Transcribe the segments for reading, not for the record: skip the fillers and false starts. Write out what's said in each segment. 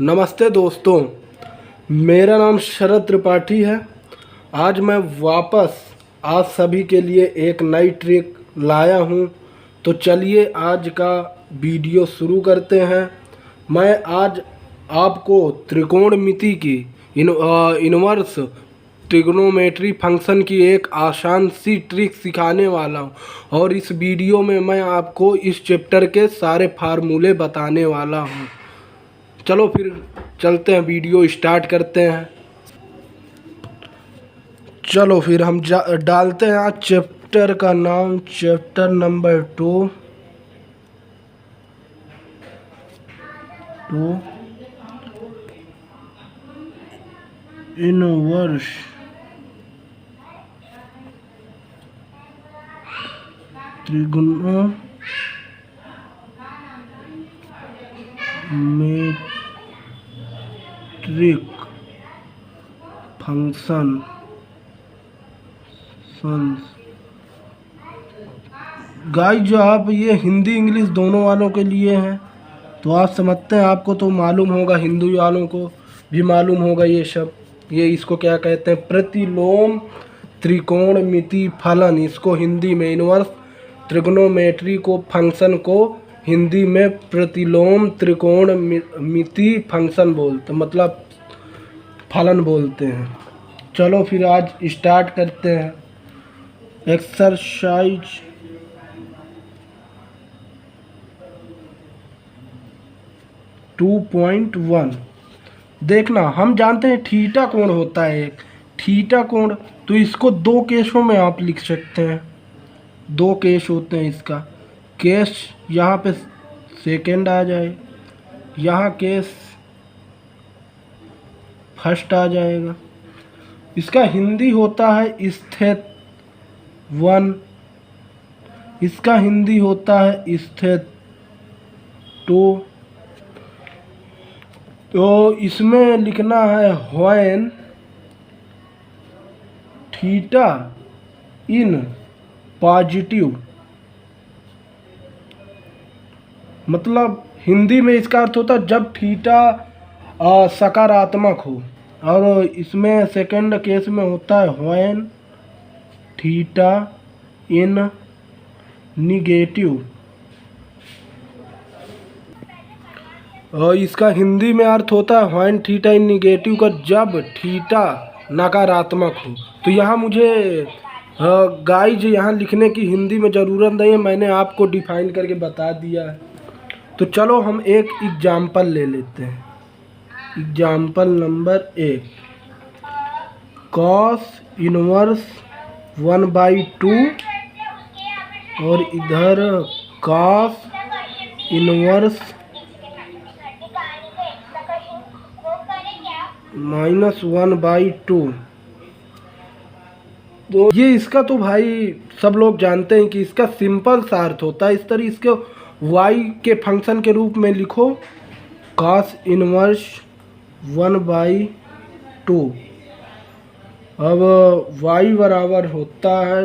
नमस्ते दोस्तों, मेरा नाम शरद त्रिपाठी है। आज मैं वापस आप सभी के लिए एक नई ट्रिक लाया हूं। तो चलिए आज का वीडियो शुरू करते हैं। मैं आज आपको त्रिकोणमिति की इनवर्स ट्रिग्नोमेट्री फंक्शन की एक आसान सी ट्रिक सिखाने वाला हूं और इस वीडियो में मैं आपको इस चैप्टर के सारे फार्मूले बताने वाला हूं। चलो फिर चलते हैं, वीडियो स्टार्ट करते हैं। चलो फिर हम डालते हैं आज चैप्टर का नाम, chapter number 2 inverse trigonometric function. Guys, जो आप ये हिंदी इंग्लिश दोनों वालों के लिए हैं, तो आप समझते हैं, आपको तो मालूम होगा, हिंदी वालों को भी मालूम होगा ये सब। ये इसको क्या कहते हैं? प्रतिलोम त्रिकोणमिति फलन। इसको हिंदी में इनवर्स त्रिकोणोमेट्री को फंक्शन को हिंदी में प्रतिलोम त्रिकोणमिति फंक्शन बोलते, मतलब फलन बोलते हैं। चलो फिर आज स्टार्ट करते हैं। एक्सरसाइज 2.1 देखना, हम जानते हैं थीटा कोण होता है एक थीटा कोण। तो इसको दो केसों में आप लिख सकते हैं। दो केस होते हैं इसका। केस यहाँ पे सेकेंड आ जाए, यहाँ केस फर्स्ट आ जाएगा। इसका हिंदी होता है स्थित 1, इसका हिंदी होता है स्थित 2। तो इसमें लिखना है व्हेन थीटा इन पॉजिटिव, मतलब हिंदी में इसका अर्थ होता है जब थीटा सकारात्मक हो। और इसमें सेकंड केस में होता है व्हेन थीटा इन निगेटिव। और इसका हिंदी में अर्थ होता है व्हेन थीटा इन निगेटिव का जब थीटा नकारात्मक हो। तो यहाँ मुझे गाइज यहाँ लिखने की हिंदी में ज़रूरत नहीं है, मैंने आपको डिफाइन करके बता दिया है। तो चलो हम एक एग्जाम्पल ले लेते हैं। एग्जाम्पल नंबर 1, कॉस इनवर्स 1/2 और इधर कॉस इनवर्स -1/2। तो ये इसका तो भाई सब लोग जानते हैं कि इसका सिंपल सा अर्थ होता है इस तरह। इसके y के फंक्शन के रूप में लिखो cos इनवर्स 1/2। अब y बराबर होता है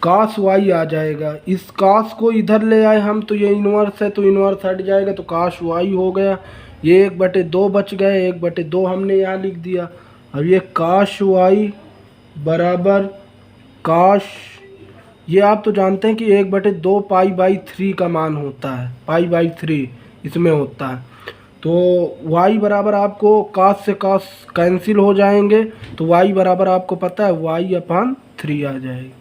cos y आ जाएगा। इस cos को इधर ले आए हम, तो ये इनवर्स है तो इनवर्स हट जाएगा, तो cos y हो गया। ये 1/2 बच गए, 1/2 हमने यहाँ लिख दिया। अब ये cos y बराबर cos, ये आप तो जानते हैं कि 1/2 π/3 का मान होता है, π/3 इसमें होता है। तो y बराबर आपको cos से cos कैंसिल हो जाएंगे, तो y बराबर आपको पता है y/3 आ जाएगी।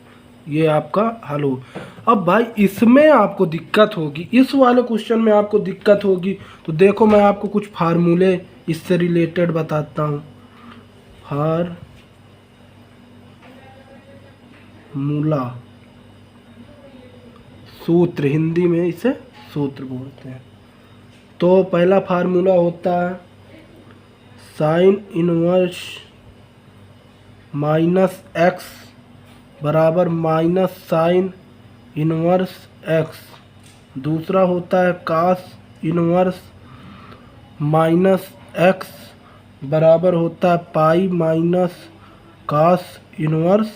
ये आपका हल हो। अब भाई इसमें आपको दिक्कत होगी, इस वाले क्वेश्चन में आपको दिक्कत होगी। तो देखो मैं आपको कुछ फार्मूले इससे रिलेटेड बताता हूँ। फार्मूला, सूत्र, हिंदी में इसे सूत्र बोलते हैं। तो पहला फार्मूला होता है साइन इनवर्स -x बराबर माइनस साइन इनवर्स x। दूसरा होता है cos इनवर्स -x बराबर होता है pi minus cos inverse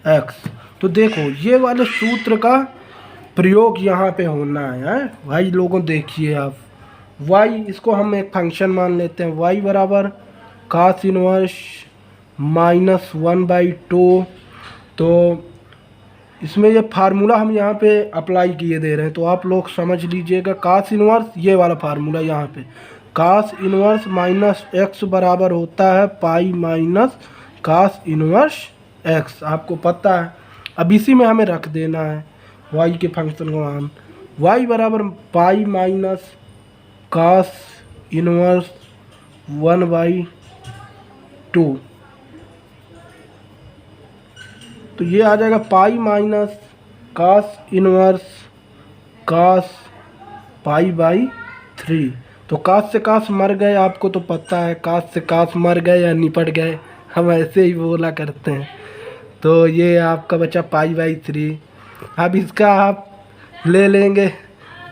x। तो देखो ये वाले सूत्र का प्रयोग यहाँ पे होना है भाई लोगों। देखिए आप, वाई, इसको हम एक फंक्शन मान लेते हैं, वाई बराबर cos इनवर्स -1/2। तो इसमें ये फार्मूला हम यहाँ पे अप्लाई किए दे रहे हैं, तो आप लोग समझ लीजिएगा। cos इनवर्स ये वाला फार्मूला यहाँ पे cos इनवर्स -x बराबर होता है pi minus cos inverse x, आपको पता है। अब इसी में हमें रख देना है y के फंक्शन को मान, y बराबर पाई माइनस cos इनवर्स 1/2। तो ये आ जाएगा pi minus cos inverse cos π/3। तो cos से cos मर गए, आपको तो पता है cos से cos मर गए या निपट गए, हम ऐसे ही बोला करते हैं। तो ये आपका बचा π/3। अब इसका आप ले लेंगे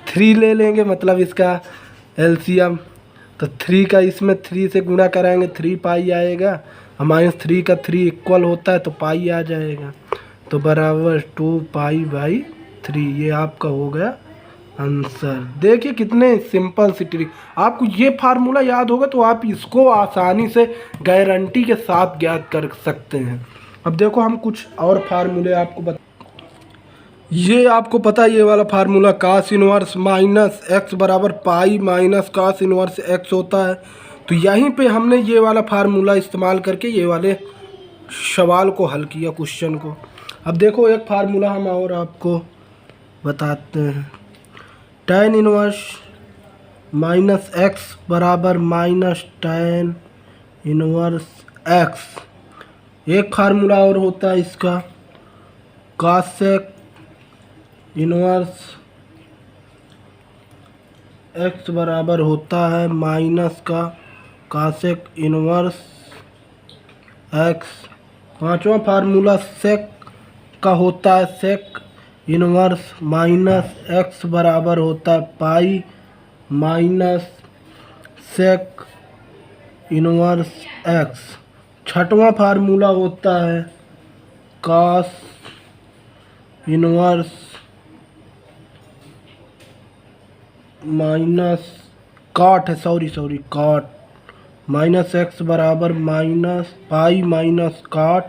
3 ले लेंगे, मतलब इसका एलसीएम। तो 3 का इसमें 3 से गुणा कराएंगे 3 पाई आएगा, -3 का 3 इक्वल होता है तो पाई आ जाएगा, तो बराबर 2 π/3। ये आपका हो गया आंसर। देखिए कितने सिंपल सी ट्रिक, आपको ये फार्मूला याद होगा तो आप इसको आसानी से गारंटी के साथ ज्ञात कर सकते हैं। अब देखो हम कुछ और फार्मूले आपको ये आपको पता है ये वाला फार्मूला cos इनवर्स -x बराबर pi minus cos inverse x होता है। तो यहीं पे हमने ये वाला फार्मूला इस्तेमाल करके ये वाले सवाल को हल किया, क्वेश्चन को। अब देखो एक फार्मूला हम और आपको बताते हैं, tan इनवर्स -x बराबर tan इनवर्स x। एक फार्मूला और होता है इसका cosec इनवर्स x बराबर होता है माइनस का cosec इनवर्स x। पांचवा फार्मूला sec का होता है sec इनवर्स -x बराबर होता है pi minus sec inverse x। छठवां फार्मूला होता है cos इनवर्स माइनस cot है, सॉरी cot -x बराबर pi minus cot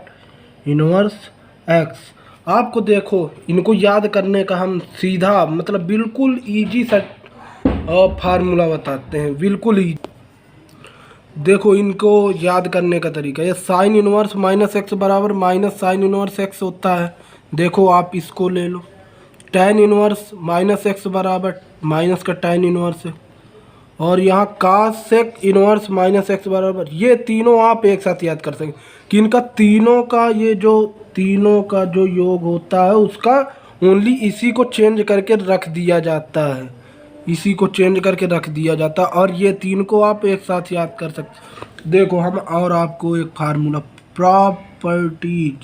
inverse x। आपको देखो इनको याद करने का हम सीधा मतलब बिल्कुल ईजी सा फार्मूला बताते हैं, बिल्कुल ईजी। देखो इनको याद करने का तरीका, ये साइन इनवर्स -x बराबर साइन इनवर्स x होता है। देखो आप इसको ले लो, tan इनवर्स -x बराबर माइनस का tan इनवर्स है, और यहाँ cosec इनवर्स -x बराबर, ये तीनों आप एक साथ याद कर सकें कि इनका तीनों का जो योग होता है उसका ओनली इसी को चेंज करके रख दिया जाता है, इसी को चेंज करके रख दिया जाता है, और ये तीन को आप एक साथ याद कर सकते। देखो हम और आपको एक फार्मूला प्रॉपर्टीज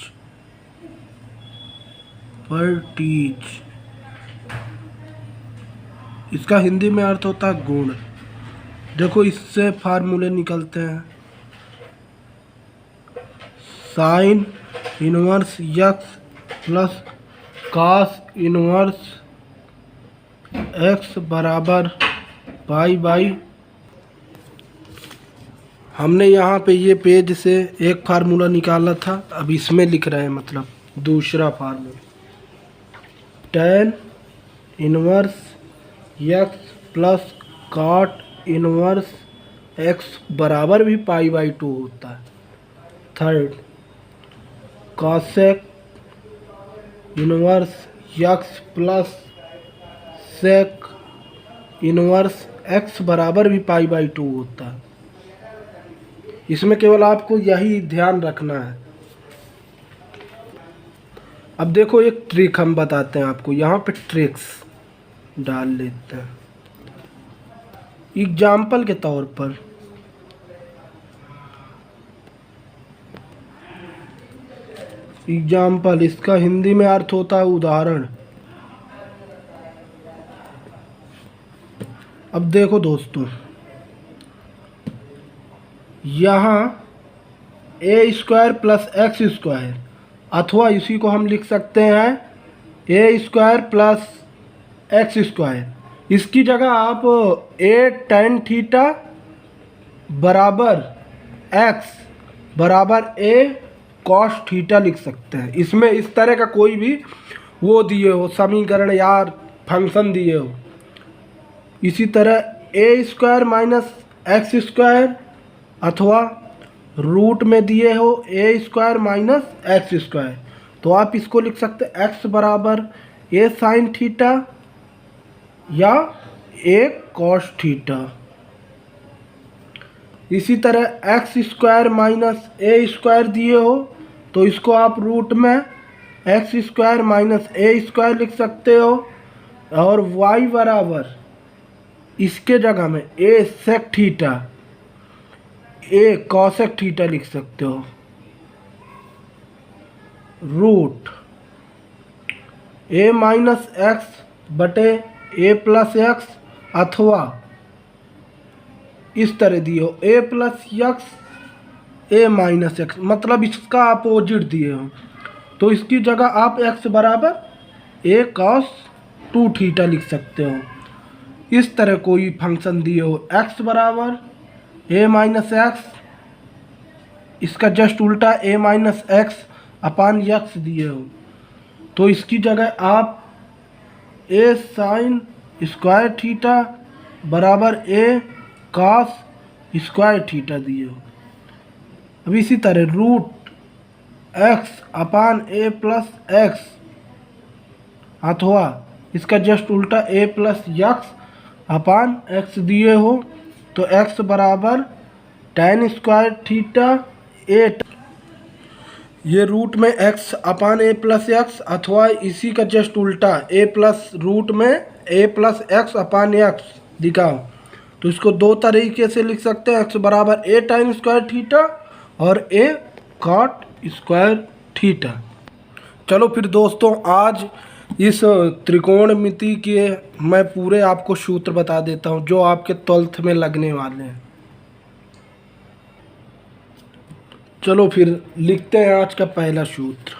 इसका हिंदी में अर्थ होता है गुण। देखो इससे फार्मूले निकलते हैं, sine inverse x plus cos inverse x बराबर पाई। हमने यहाँ पे ये पेज से एक फार्मूला निकाला था, अब इसमें लिख रहे हैं, मतलब दूसरा formula tan inverse x plus cot inverse x बराबर भी π/2 होता है। Third cosec inverse x plus sec inverse x बराबर भी π/2 होता है। इसमें केवल आपको यही ध्यान रखना है। अब देखो एक ट्रिक हम बताते हैं आपको, यहाँ पे ट्रिक्स डाल लेते हैं एग्जाम्पल के तौर पर। एग्जाम्पल इसका हिंदी में अर्थ होता है उदाहरण। अब देखो दोस्तों, यहाँ a² प्लस x², अथवा इसी को हम लिख सकते हैं a² प्लस x²। इसकी जगह आप ए टेन थीटा बराबर एक्स बराबर ए कॉस थीटा लिख सकते हैं। इसमें इस तरह का कोई भी वो दिए हो समीकरण या फंक्शन दिए हो। इसी तरह ए स्क्वायर माइनस एक्स स्क्वायर अथवा रूट में दिए हो ए स्क्वायर माइनस एक्स स्क्वायर, तो आप इसको लिख सकते हैं एक्स बराबर ए साइन थीटा या ए कॉस थीटा। इसी तरह एक्स स्क्वायर माइनस ए स्क्वायर दिए हो तो इसको आप रूट में एक्स स्क्वायर माइनस ए स्क्वायर लिख सकते हो, और वाई बराबर इसके जगह में ए सेक थीटा ए कॉसेक थीटा लिख सकते हो, रूट ए माइनस एक्स बटे ए प्लस एक्स अथवा इस तरह दिए हो ए प्लस एक्स ए माइनस एक्स, मतलब इसका अपोजिट दिए हो तो इसकी जगह आप एक्स बराबर ए कॉस टू थीटा लिख सकते हो। इस तरह कोई फंक्शन दिए हो एक्स बराबर ए माइनस एक्स, इसका जस्ट उल्टा ए माइनस एक्स अपान एक्स दिए हो तो इसकी जगह आप ए साइन स्क्वायर थीटा बराबर ए कॉस स्क्वायर थीटा दिए हो। अब इसी तरह रूट एक्स अपान ए प्लस एक्स अथवा इसका जस्ट उल्टा ए प्लस एक्स अपान एक्स दिए हो तो एक्स बराबर टेन स्क्वायर थीटा ए, ये रूट में एक्स अपान ए प्लस एक्स अथवा इसी का जस्ट उल्टा ए प्लस रूट में ए प्लस एक्स अपान एक्स दिखाओ तो इसको दो तरीके से लिख सकते हैं, एक्स बराबर ए टाइन स्क्वायर थीटा और ए कॉट स्क्वायर थीटा। चलो फिर दोस्तों आज इस त्रिकोणमिति के मैं पूरे आपको सूत्र बता देता हूँ जो आपके 12th में लगने वाले हैं। चलो फिर लिखते हैं आज का पहला सूत्र,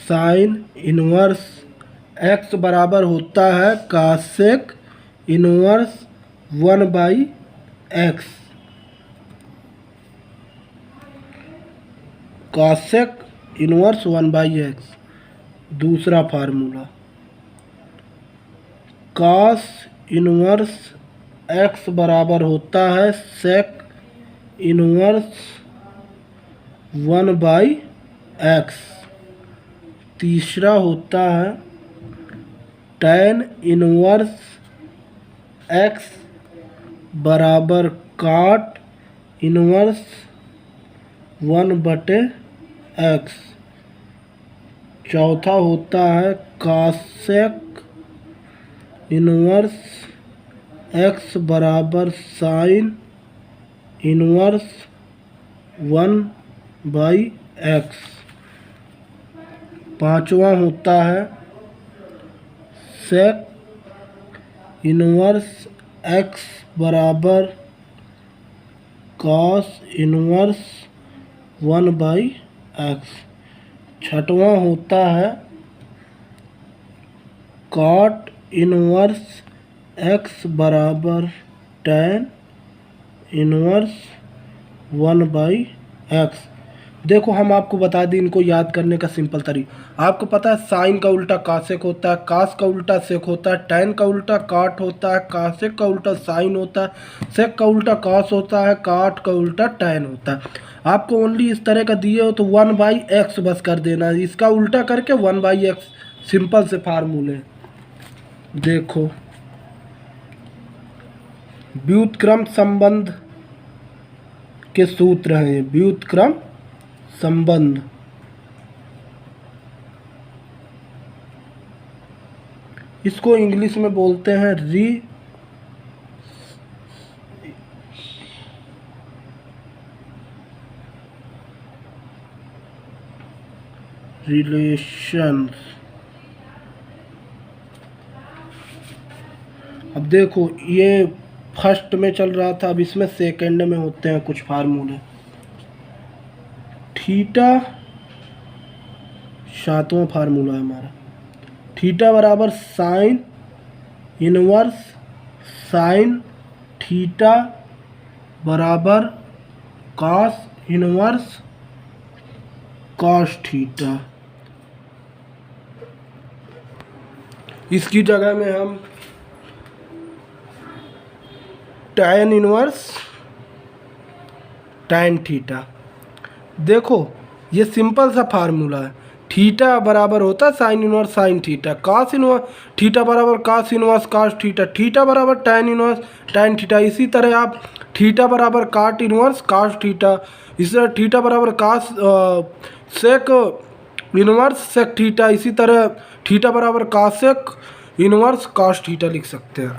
साइन इनवर्स एक्स बराबर होता है कासेक इनवर्स 1/x, कासेक इनवर्स 1/x। दूसरा फार्मूला कॉस इनवर्स एक्स बराबर होता है सेक इनवर्स 1/x। तीसरा होता है टेन इनवर्स एक्स बराबर कॉट इनवर्स 1/x। चौथा होता है कॉसेक इनवर्स एक्स बराबर साइन इनवर्स 1/x। पांचवा होता है सेक इनवर्स एक्स बराबर कॉस इनवर्स 1/x। छठवां होता है कॉट इनवर्स एक्स बराबर टेन इनवर्स 1/x। देखो हम आपको बता दें इनको याद करने का सिंपल तरीका। आपको पता है साइन का उल्टा कासेक होता है, कास का उल्टा सेक होता है, टेन का उल्टा काट होता है, कासेक का उल्टा साइन होता है, सेक का उल्टा कास होता है, काट का उल्टा टेन होता है। आपको ओनली इस तरह का दिए हो तो 1/x बस कर देना है, इसका उल्टा करके 1/x, सिंपल से फार्मूले। देखो व्युत्क्रम संबंध के सूत्र हैं, व्युत्क्रम संबंध। इसको इंग्लिश में बोलते हैं रिलेशंस। अब देखो ये फर्स्ट में चल रहा था, अब इसमें सेकंड में होते हैं कुछ फार्मूले। थीटा सातवां फार्मूला है हमारा, थीटा बराबर साइन इनवर्स साइन थीटा बराबर कॉस इनवर्स कॉस थीटा। इसकी जगह में हम tan इनवर्स tan थीटा। देखो ये सिंपल सा फार्मूला है, थीटा बराबर होता है sine inverse sine theta, cos inverse theta बराबर cos inverse cos theta, theta बराबर tan इनवर्स tan थीटा। इसी तरह आप थीटा बराबर काट इनवर्स कास थीटा, इसी तरह थीटा बराबर कास सेक इनवर्स सेक थीटा, इसी तरह थीटा बराबर कासेक इनवर्स कॉस थीटा लिख सकते हैं।